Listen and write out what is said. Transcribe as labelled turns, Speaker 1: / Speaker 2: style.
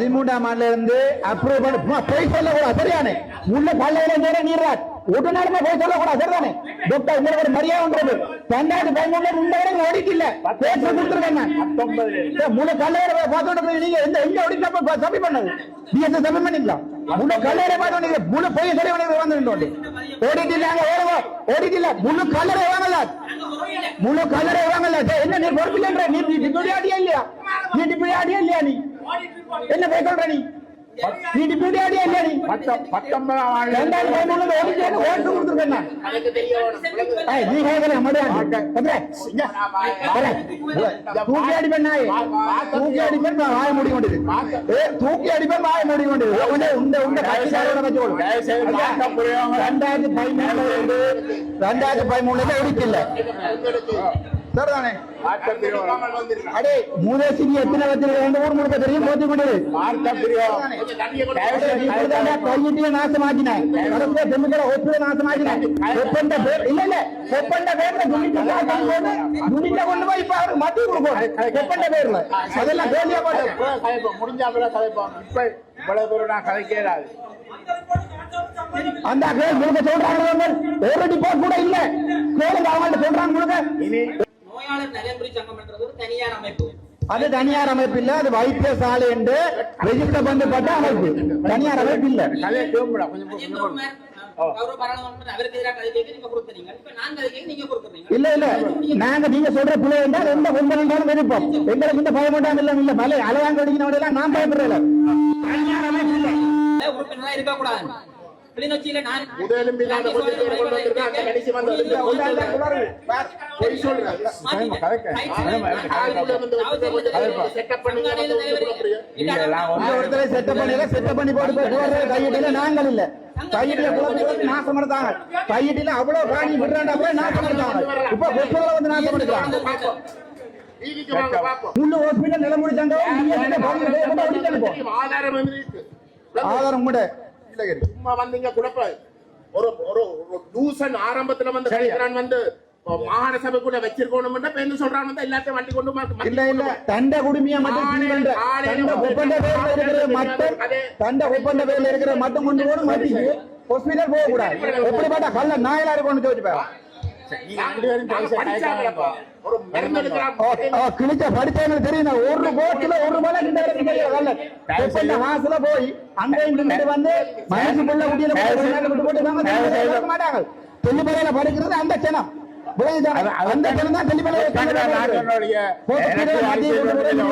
Speaker 1: 13ஆம் ஆண்டுல இருந்து அப்ரூவ் பண்ண போய் சொல்லக்கூடாது சரியானே உள்ள பள்ளியில நீர்ராஜ் உடனே போய் சொல்லக்கூடாது சரிதானே டாக்டர் உங்களுக்கு ஒரு மரியாதை ஒன்றது 2013 இந்த வரைக்கும் ஓடிக்கு இல்ல பேச கொடுத்துருக்கேன் முழு கல்லையில பார்த்தோட நீங்க எங்க ஓடிக்க சபை பண்ணது நீ எந்த சபை பண்ணிக்கலாம் முழு கல்லையில பார்த்தோம் முழு போய் சரி வந்து ஓடிட்டு இல்ல ஓடிட்டு இல்ல முழு கல்லறை வாங்கல முழு கல்லறை வாங்கல என்ன நீ பொறுப்பில்லைன்ற நீ டிப்யூட்டி ஆடியா இல்லையா நீ டிப்யூட்டி ஆடியா இல்லையா நீ என்ன போய் சொல்ற நீ நீ டிப்யூட்டி ஆடியா இல்லையா நீ 19ஆம் ஆண்டு 2013 ஓடிட்டு ஓட்டு கொடுத்துருக்கேன் நீ கேட்கல தூக்கி அடிப்பேன் தூக்கி அடிப்பேன் வாய மூடி கொண்டது தூக்கி அடிப்பேன் வாய மூடி கொண்டது உண்ட கட்சிக்காரோட வச்சுக்கொள்ளும் 2013 ஓடிக்கல சரிதானே அடே மூதேசிக்கு எத்தனை வச்சிருக்க ஊர் முழுக்க தெரியும் போத்தி கொண்டது கையிட்டிய நாசமாக்கினேன் நாசமாக்கினேன் இல்ல இல்ல ஒப்பந்த பேர்ல துணிட்ட கொண்டு போய் இப்ப அவருக்கு மத்திய கொடுப்போம் ஒப்பந்த பேர்ல அதெல்லாம் கேள்வியா பாட்டு
Speaker 2: முடிஞ்சா கதைப்போம் இப்ப இவ்வளவு பேரும் நான் கதைக்கிறாது
Speaker 1: அந்த முழுக்க சொல்றாங்க ஒரு டிப்போர்ட் கூட இல்ல கேளுங்க அவங்க சொல்றாங்க முழுக்க
Speaker 3: நோயாளர் நலன்புரி சங்கம் என்றது ஒரு தனியார் அமைப்பு
Speaker 1: அது தனியார் அமைப்பு இல்ல அது வைத்தியசாலை என்று ரெஜிஸ்டர் பண்ணப்பட்ட அமைப்பு தனியார் அமைப்பு இல்ல இல்ல இல்ல நாங்க நீங்க சொல்ற பிள்ளை என்றால் எந்த பொம்பளைண்டாலும் இருப்போம் எங்களுக்கு இந்த பயப்படாம இல்ல இல்ல மலை அலவாங்க அடிக்கிறவங்க நான் பயப்படுறேன் தனியார் அமைப்பு இல்ல
Speaker 3: உறுப்பினரா இருக்க கூடாது கிளிநொச்சியில நான்
Speaker 2: முதலமைச்சர் கொண்டு வந்திருக்காங்க அந்த கடைசி வந்து போய் சொல்றேன் செட்டப் பண்ணி
Speaker 1: செட்டப் பண்ணி போட்டு கையில நாங்கள் இல்ல கையில குழந்தைகளுக்கு நாசம் எடுத்தாங்க கையில அவ்வளவு பிராணி விடுறாண்டா போய் நாசம் எடுத்தாங்க இப்ப பெற்றோர்களை வந்து நாசம் எடுக்கிறாங்க முழு ஹாஸ்பிட்டல் நிலமுடிச்சாங்க ஆதாரம் கூட
Speaker 2: சும்மா வந்தீங்க குழப்ப ஒரு டூசன் ஆரம்பத்துல வந்து கழிக்கிறான் வந்து மாகாண சபைக்குள்ள வச்சிருக்கணும் என்ன சொல்றாங்க எல்லாத்தையும் வண்டி கொண்டு
Speaker 1: இல்ல இல்ல தண்ட குடுமையா மட்டும் ஒப்பந்த பேர்ல இருக்கிற மட்டும் தண்ட ஒப்பந்த பேர்ல இருக்கிற மட்டும் கொண்டு போகணும் மாட்டிக்கு ஹாஸ்பிட்டல் போக கூடாது எப்படிப்பட்ட கல்ல நாயலா இருக்கும்னு யோசிப்பாரு கிழிச்ச படிச்சவங்களுக்கு தெரியும் ஒரு கோட்டுல ஒரு மாசத்துல போய் அங்க வந்து மனசுக்குள்ள மாட்டாங்க தெல்லிப்பலையில படிக்கிறது அந்த ஜனம் அந்த ஜனம் தான் தெல்லிப்பலை